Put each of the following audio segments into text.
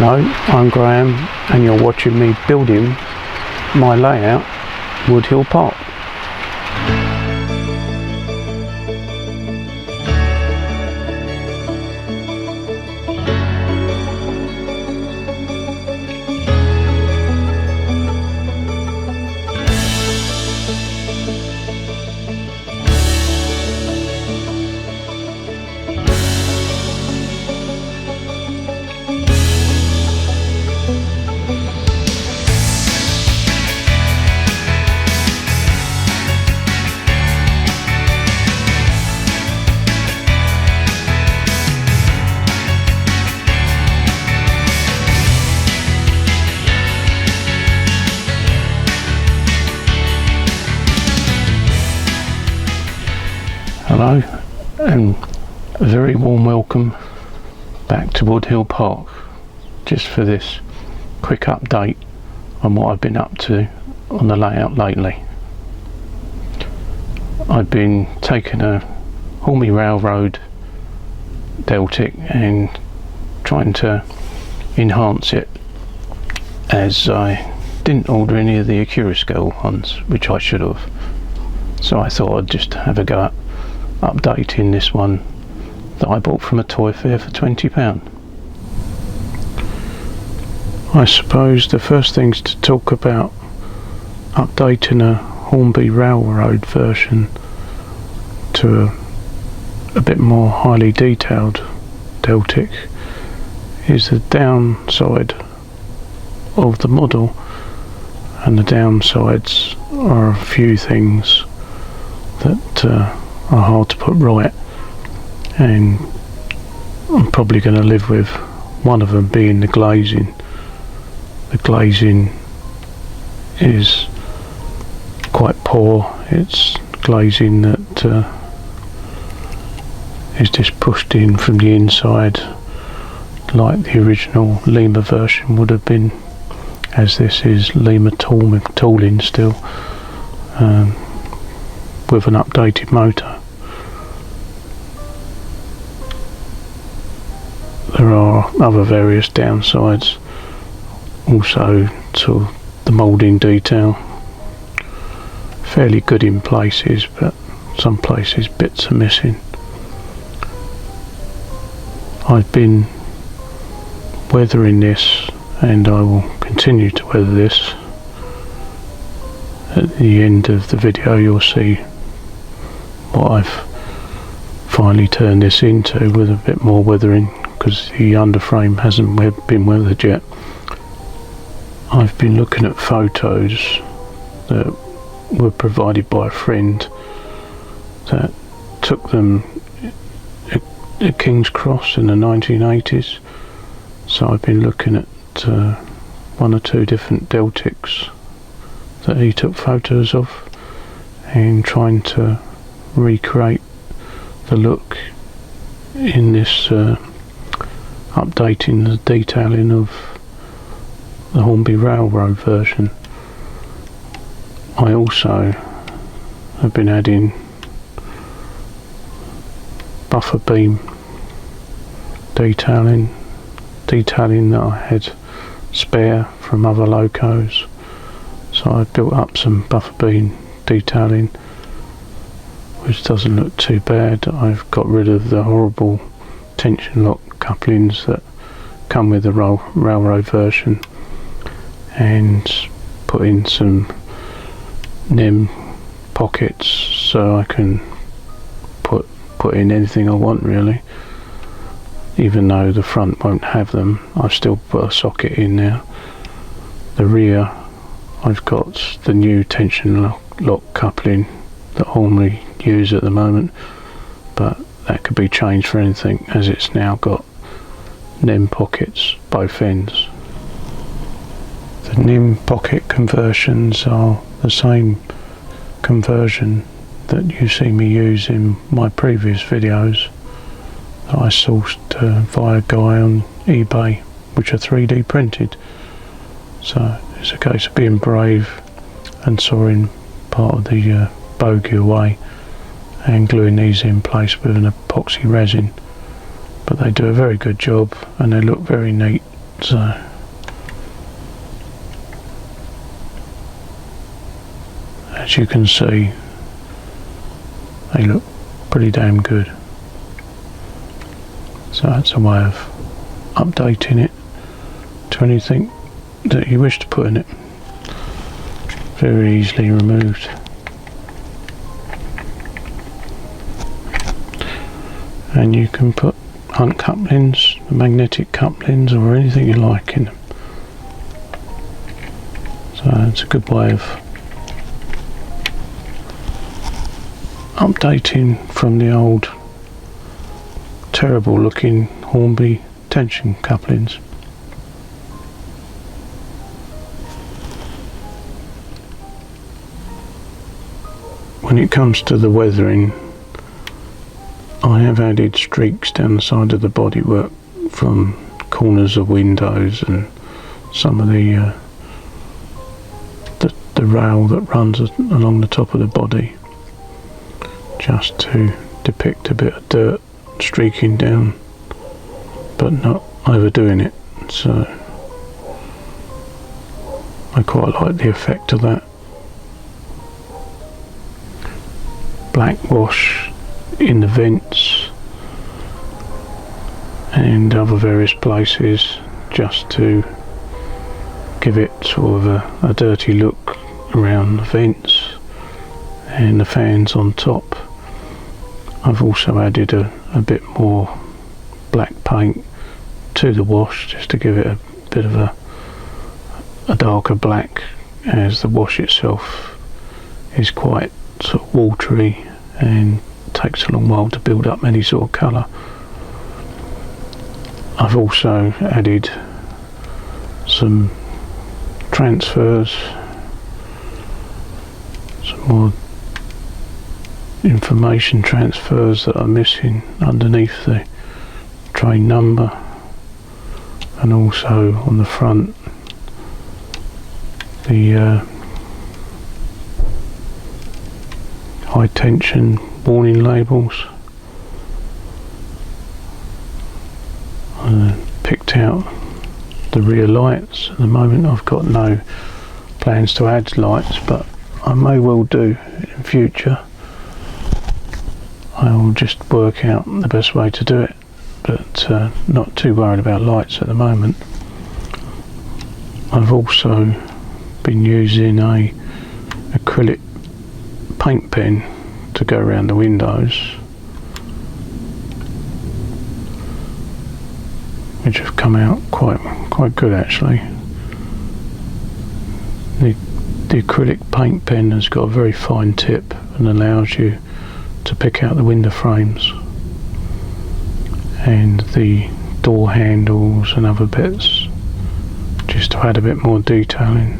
Hello, I'm Graham and you're watching me building my layout Wood Hill Park. Hello and a very warm welcome back to Wood Hill Park, just for this quick update on what I've been up to on the layout lately. I've been taking a Hornby Railroad Deltic and trying to enhance it, as I didn't order any of the Accurascale ones, which I should have, so I thought I'd just have a go at updating this one that I bought from a toy fair for £20. I suppose the first things to talk about updating a Hornby Railroad version to a bit more highly detailed Deltic is the downside of the model, and the downsides are a few things that are hard to put right, and I'm probably going to live with one of them being the glazing. The glazing is quite poor. It's glazing that is just pushed in from the inside like the original Lima version would have been, as this is Lima tooling still, with an updated motor. There are other various downsides also to the moulding detail. Fairly good in places, but some places bits are missing. I've been weathering this, and I will continue to weather this. At the end of the video you'll see what I've finally turned this into with a bit more weathering, because the underframe hasn't been weathered yet. I've been looking at photos that were provided by a friend that took them at King's Cross in the 1980s. So I've been looking at one or two different Deltics that he took photos of and trying to recreate the look in this updating the detailing of the Hornby Railroad version. I also have been adding buffer beam detailing that I had spare from other locos, so I built up some buffer beam detailing, which doesn't look too bad. I've got rid of the horrible tension lock couplings that come with the railroad version and put in some NEM pockets so I can put in anything I want, really. Even though the front won't have them, I've still put a socket in there. The rear, I've got the new tension lock coupling that Hornby use at the moment, but that could be changed for anything, as it's now got NEM pockets both ends. The NEM pocket conversions are the same conversion that you see me use in my previous videos that I sourced via a guy on eBay, which are 3D printed. So it's a case of being brave and sawing part of the bogey away and gluing these in place with an epoxy resin. But they do a very good job and they look very neat So as you can see, they look pretty damn good. So that's a way of updating it to anything that you wish to put in it. Very easily removed. And you can put hunt couplings, magnetic couplings, or anything you like in them. So it's a good way of updating from the old terrible looking Hornby tension couplings. When it comes to the weathering, I have added streaks down the side of the bodywork from corners of windows and some of the rail that runs along the top of the body, just to depict a bit of dirt streaking down, but not overdoing it. So I quite like the effect of that. Black wash in the vents and other various places, just to give it sort of a dirty look around the vents and the fans on top. I've also added a bit more black paint to the wash, just to give it a bit of a darker black, as the wash itself is quite sort of watery and takes a long while to build up any sort of colour. I've also added some transfers, some more information transfers that are missing underneath the train number, and also on the front the high tension warning labels. I picked out the rear lights. At the moment I've got no plans to add lights, but I may well do in future. I'll just work out the best way to do it, but not too worried about lights at the moment. I've also been using a acrylic paint pen to go around the windows, which have come out quite good actually. The acrylic paint pen has got a very fine tip and allows you to pick out the window frames and the door handles and other bits, just to add a bit more detailing.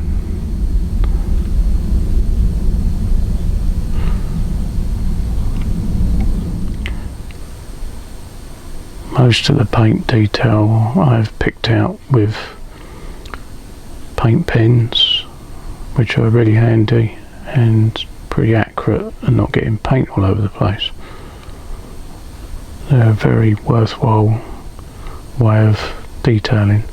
Most of the paint detail I've picked out with paint pens, which are really handy and pretty accurate and not getting paint all over the place. They're a very worthwhile way of detailing.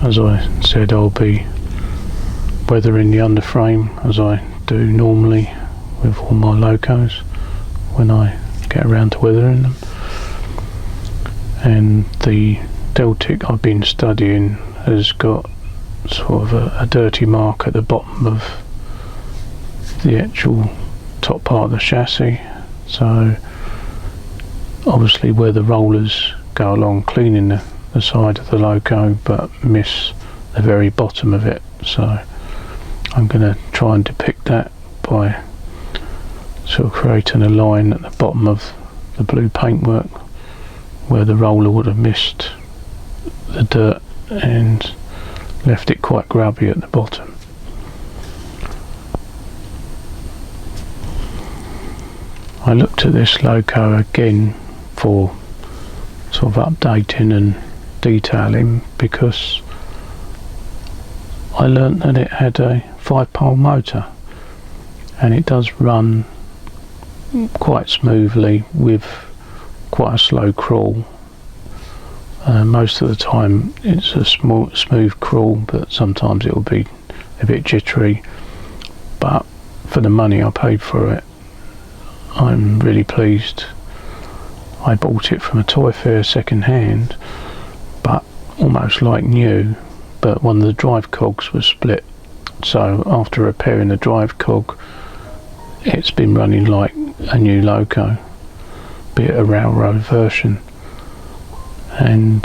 As I said, I'll be weathering the underframe as I do normally with all my locos when I get around to weathering them. And the Deltic I've been studying has got sort of a dirty mark at the bottom of the actual top part of the chassis, so obviously where the rollers go along cleaning the side of the loco but miss the very bottom of it. So I'm going to try and depict that by sort of creating a line at the bottom of the blue paintwork where the roller would have missed the dirt and left it quite grubby at the bottom. I looked at this loco again for sort of updating and detailing because I learnt that it had a 5-pole motor and it does run quite smoothly with quite a slow crawl, Most of the time it's a smooth crawl, but sometimes it will be a bit jittery. But for the money I paid for it, I'm really pleased. I bought it from a toy fair second hand, but almost like new, but one of the drive cogs was split, so after repairing the drive cog, it's been running like a new loco, be it a railroad version. And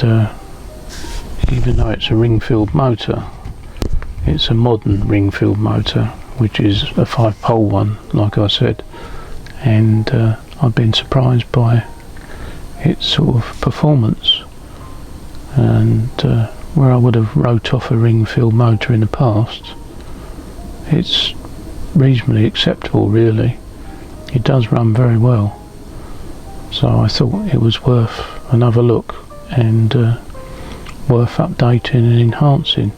even though it's a ring-filled motor, it's a modern ring-filled motor, which is a 5-pole one, like I said, and I've been surprised by its sort of performance. And where I would have wrote off a ring-filled motor in the past, it's reasonably acceptable, really. It does run very well, so I thought it was worth another look and worth updating and enhancing.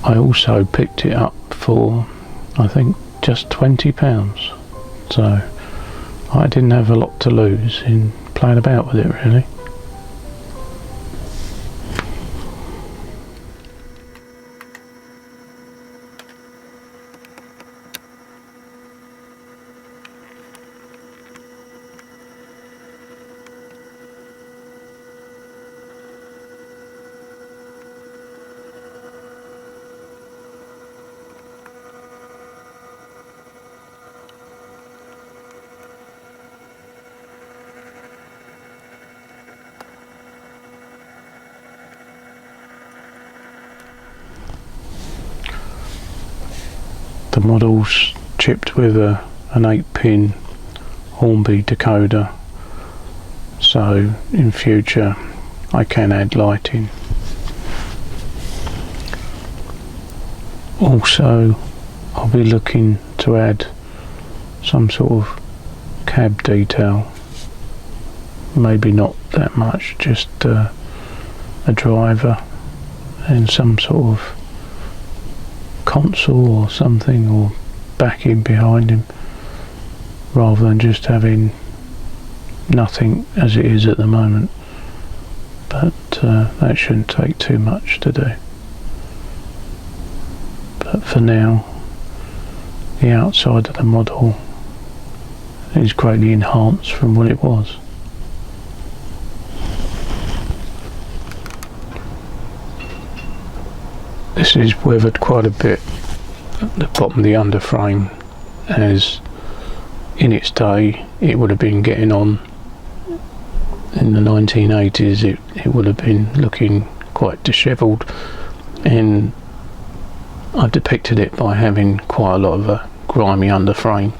I also picked it up for, I think, just £20, so I didn't have a lot to lose in playing about with it, really. The model's chipped with an 8-pin Hornby decoder, so in future I can add lighting. Also, I'll be looking to add some sort of cab detail, maybe not that much, just a driver and some sort of console or something, or backing behind him, rather than just having nothing as it is at the moment. But that shouldn't take too much to do. But for now, the outside of the model is greatly enhanced from what it was. This is weathered quite a bit at the bottom of the underframe, as in its day it would have been getting on. In the 1980s it would have been looking quite dishevelled, and I depicted it by having quite a lot of a grimy underframe,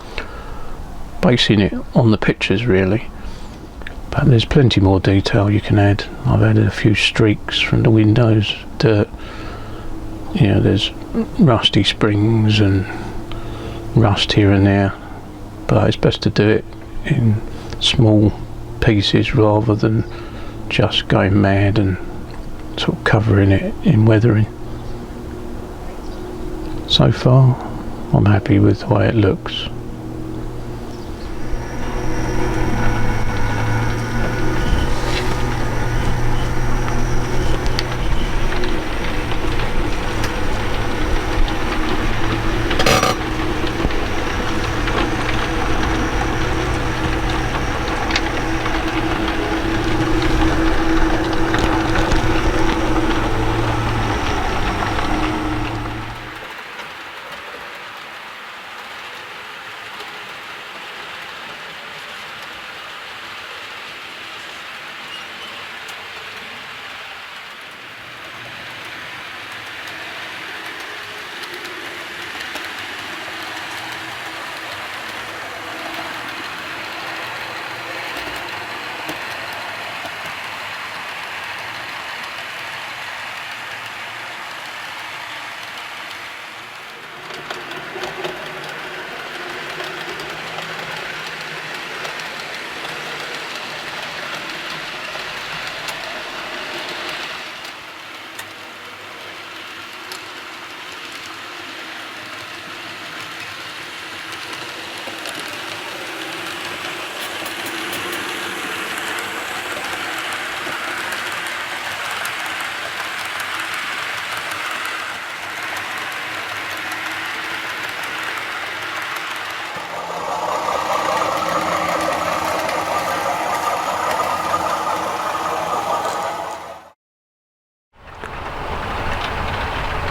basing it on the pictures really. But there's plenty more detail you can add. I've added a few streaks from the windows, dirt. You know, there's rusty springs and rust here and there, but it's best to do it in small pieces rather than just going mad and sort of covering it in weathering. So far I'm happy with the way it looks.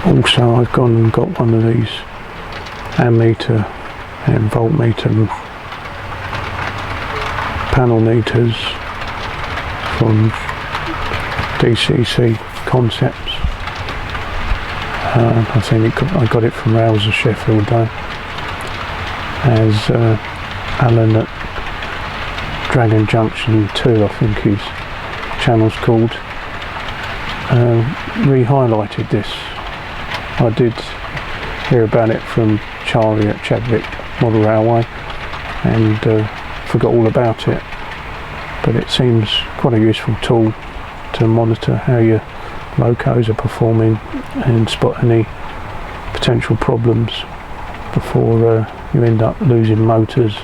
Also, I've gone and got one of these ammeter and voltmeter and panel meters from DCC Concepts. I think I got it from Rails of Sheffield though, as Alan at Dragon Junction 2, I think his channel's called, re-highlighted this. I did hear about it from Charlie at Chadwick Model Railway and forgot all about it, but it seems quite a useful tool to monitor how your locos are performing and spot any potential problems before you end up losing motors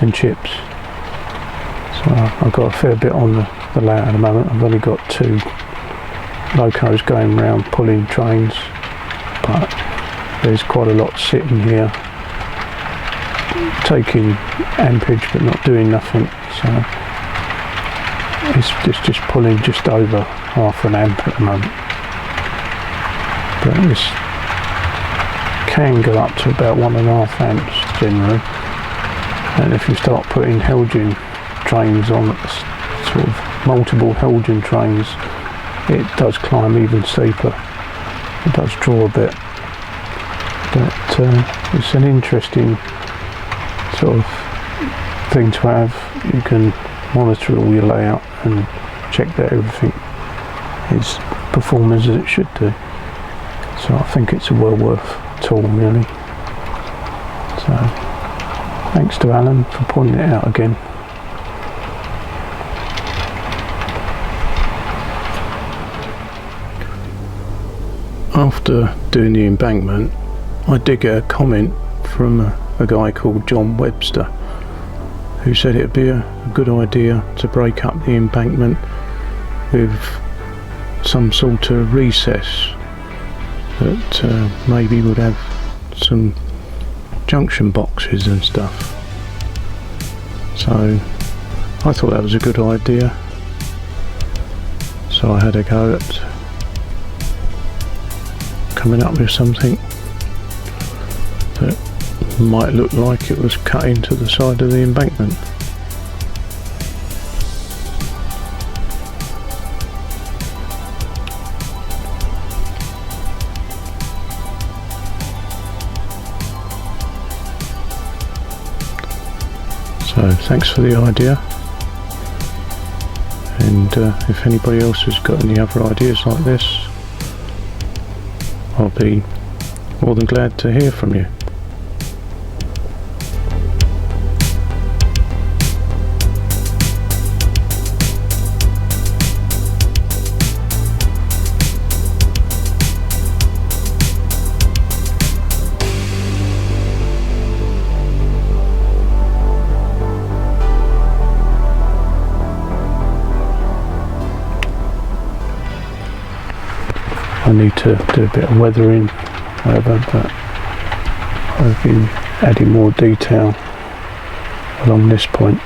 and chips. So I've got a fair bit on the layout at the moment. I've only got 2 locos going around pulling trains, but there's quite a lot sitting here taking ampage but not doing nothing, so it's just pulling just over half an amp at the moment. But this can go up to about 1.5 amps generally, and if you start putting Helgin trains on, sort of multiple Helgin trains, it does climb even steeper. It does draw a bit, but it's an interesting sort of thing to have. You can monitor all your layout and check that everything is performing as it should do. So I think it's a well worth tool really. So thanks to Alan for pointing it out again. After doing the embankment, I did get a comment from a guy called John Webster, who said it would be a good idea to break up the embankment with some sort of recess that maybe would have some junction boxes and stuff. So I thought that was a good idea, so I had a go at coming up with something that might look like it was cut into the side of the embankment. So thanks for the idea, and if anybody else has got any other ideas like this, I'll be more than glad to hear from you. I need to do a bit of weathering, however, but I've been adding more detail along this point.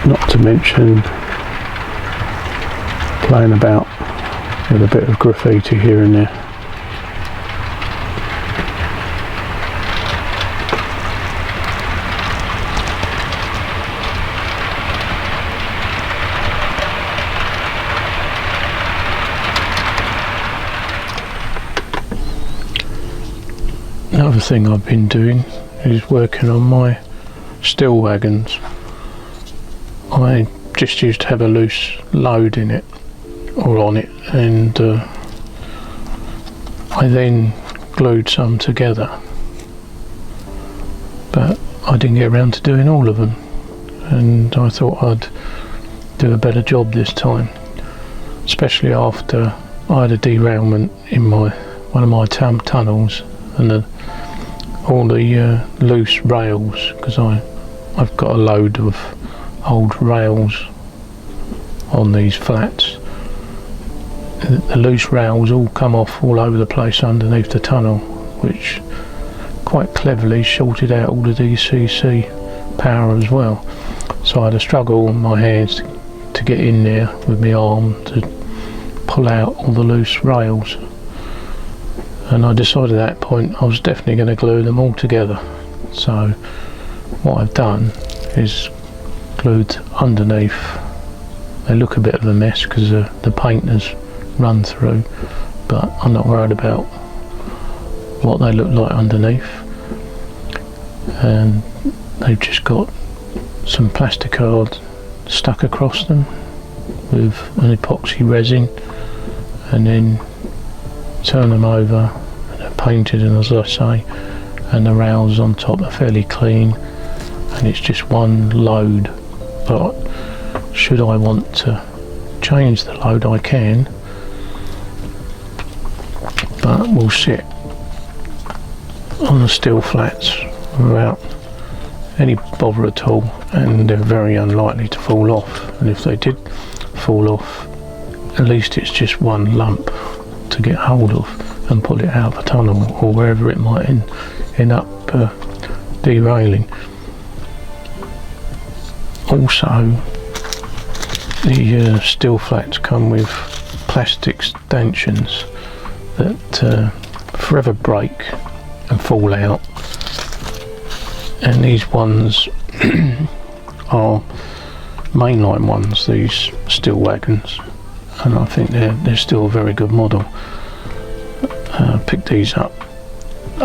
Not to mention playing about with a bit of graffiti here and there. Another thing I've been doing is working on my steel wagons. I just used to have a loose load in it, or on it, and I then glued some together, but I didn't get around to doing all of them, and I thought I'd do a better job this time, especially after I had a derailment in one of my tunnels, and all the loose rails, because I've got a load of old rails on these flats. The loose rails all come off all over the place underneath the tunnel, which quite cleverly shorted out all the DCC power as well. So I had a struggle on my hands to get in there with my arm to pull out all the loose rails, and I decided at that point I was definitely going to glue them all together. So what I've done is glued underneath. They look a bit of a mess because the paint has run through, but I'm not worried about what they look like underneath. And they've just got some plastic card stuck across them with an epoxy resin, and then turn them over and they're painted, and as I say, and the rails on top are fairly clean, and it's just one load. But should I want to change the load, I can, but we'll sit on the steel flats without any bother at all, and they're very unlikely to fall off. And if they did fall off, at least it's just one lump to get hold of and pull it out of the tunnel or wherever it might end up derailing. Also, the steel flats come with plastic stanchions that forever break and fall out, and these ones are mainline ones, these steel wagons, and I think they're still a very good model. Picked these up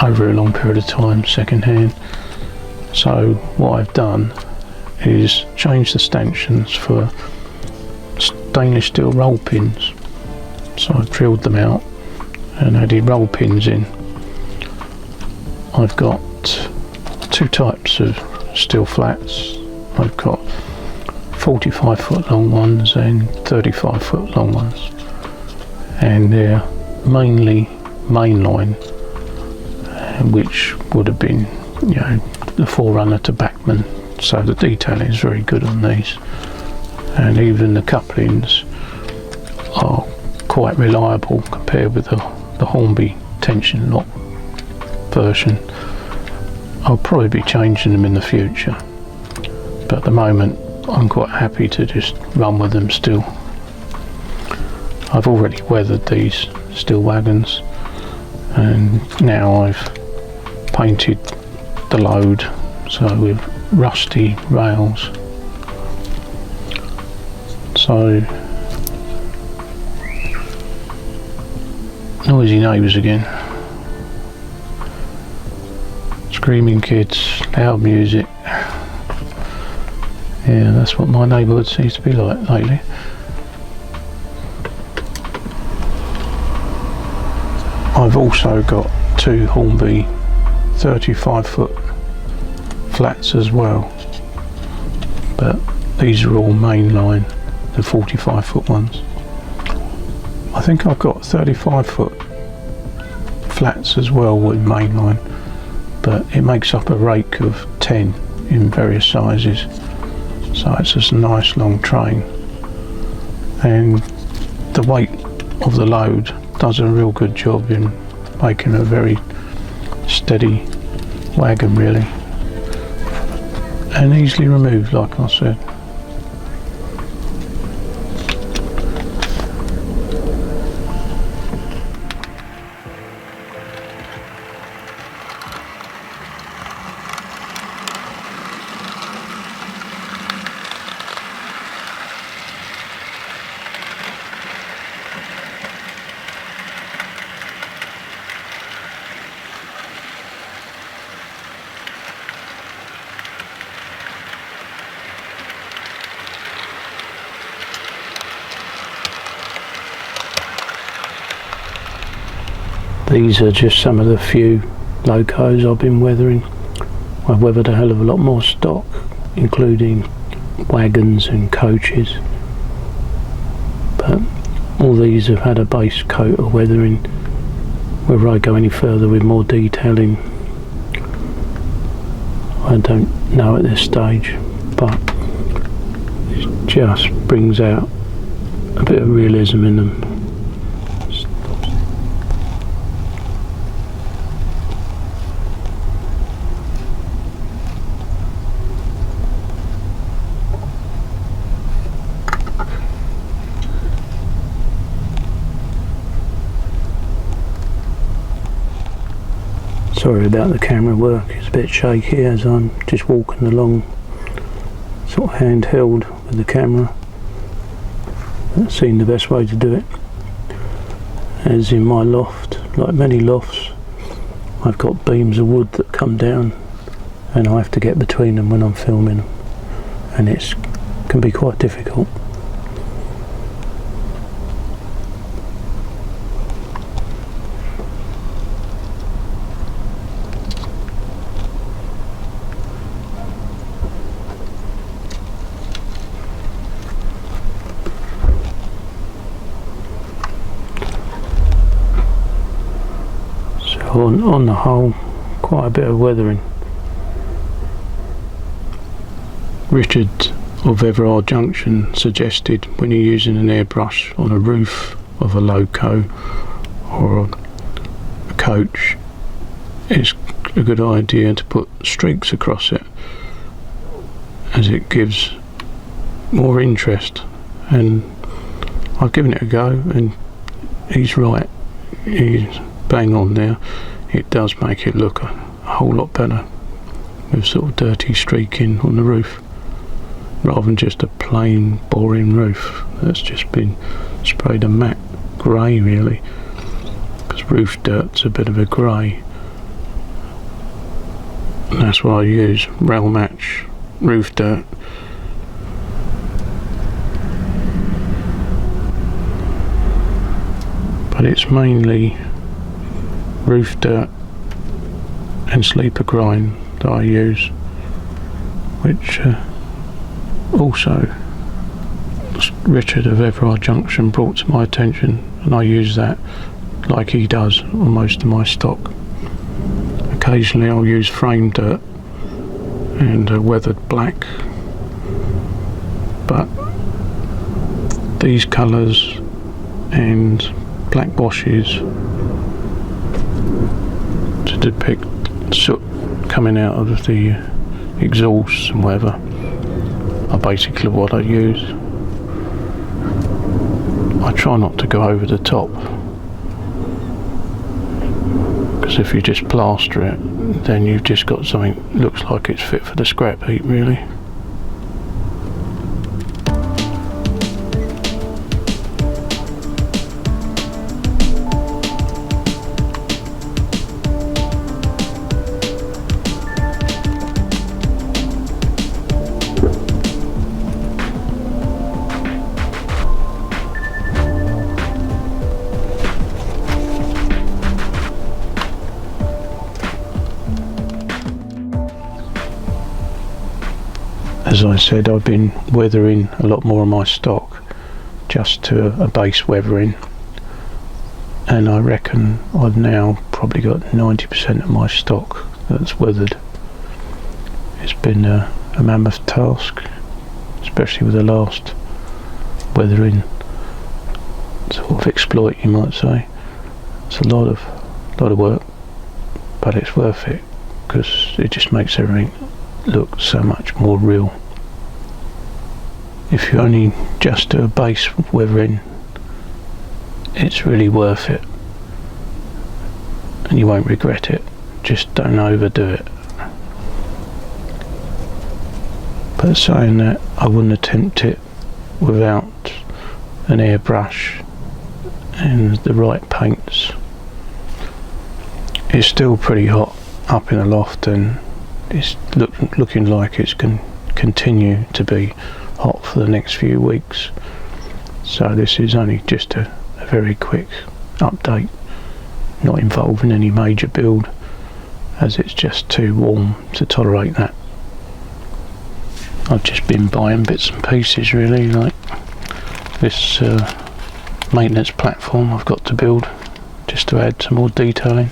over a long period of time second hand. So what I've done is change the stanchions for stainless steel roll pins. So I've drilled them out and added roll pins in. I've got two types of steel flats. I've got 45 foot long ones and 35 foot long ones, and they're mainly mainline, which would have been, you know, the forerunner to Bachmann. So the detailing is very good on these, and even the couplings are quite reliable compared with the Hornby tension lock version. I'll probably be changing them in the future, but at the moment I'm quite happy to just run with them still. I've already weathered these steel wagons, and now I've painted the load, so with rusty rails. So noisy neighbours again, screaming kids, loud music. Yeah, that's what my neighbourhood seems to be like lately. I've also got two Hornby 35 foot flats as well, but these are all mainline, the 45 foot ones. I think I've got 35 foot flats as well with mainline, but it makes up a rake of 10 in various sizes, so it's just a nice long train, and the weight of the load does a real good job in making a very steady wagon, really, and easily removed, like I said. These are just some of the few locos I've been weathering. I've weathered a hell of a lot more stock, including wagons and coaches, but all these have had a base coat of weathering. Whether I go any further with more detailing, I don't know at this stage, but it just brings out a bit of realism in them. Sorry about the camera work, it's a bit shaky as I'm just walking along sort of handheld with the camera. That seemed the best way to do it. As in my loft, like many lofts, I've got beams of wood that come down and I have to get between them when I'm filming them, and it can be quite difficult. On the whole, quite a bit of weathering. Richard of Everard Junction suggested when you're using an airbrush on a roof of a loco or a coach, it's a good idea to put streaks across it, as it gives more interest. And I've given it a go and he's right, he's bang on there. It does make it look a whole lot better with sort of dirty streaking on the roof, rather than just a plain boring roof that's just been sprayed a matte grey, really, because roof dirt's a bit of a grey, and that's why I use rail match roof dirt. But it's mainly roof dirt and sleeper grind that I use, which also Richard of Everard Junction brought to my attention, and I use that like he does on most of my stock. Occasionally I'll use frame dirt and weathered black, but these colours and black washes to depict soot coming out of the exhausts and whatever are basically what I use. I try not to go over the top, because if you just plaster it, then you've just got something that looks like it's fit for the scrap heap, really. As I said, I've been weathering a lot more of my stock, just to a base weathering, and I reckon I've now probably got 90% of my stock that's weathered. It's been a mammoth task, especially with the last weathering sort of exploit, you might say. It's a lot of work, but it's worth it, because it just makes everything look so much more real. If you only just do a base weathering, it's really worth it and you won't regret it. Just don't overdo it. But saying that, I wouldn't attempt it without an airbrush and the right paints. It's still pretty hot up in the loft, and it's looking like it's going to continue to be hot for the next few weeks. So this is only just a very quick update, not involving any major build, as it's just too warm to tolerate that. I've just been buying bits and pieces, really, like this maintenance platform I've got to build just to add some more detailing.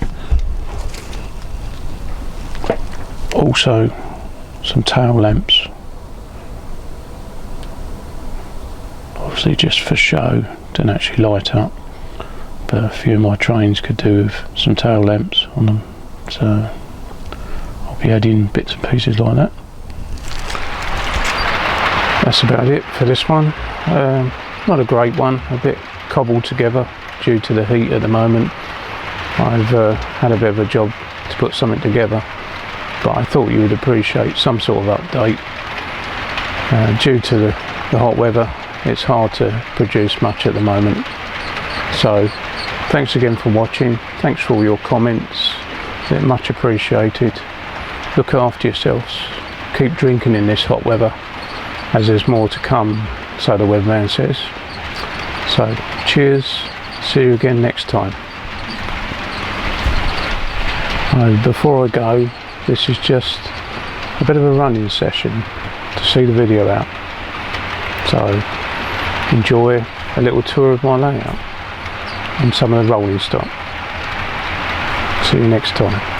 Also some tail lamps, obviously just for show, don't actually light up, but a few of my trains could do with some tail lamps on them, so I'll be adding bits and pieces like that. That's about it for this one. Not a great one, a bit cobbled together due to the heat at the moment. I've had a bit of a job to put something together, but I thought you would appreciate some sort of update. Due to the hot weather, it's hard to produce much at the moment. So thanks again for watching. Thanks for all your comments, they're much appreciated. Look after yourselves, keep drinking in this hot weather, as there's more to come, so the weatherman says. So cheers, see you again next time. Before I go, this is just a bit of a running session to see the video out. So enjoy a little tour of my layout and some of the rolling stock. See you next time.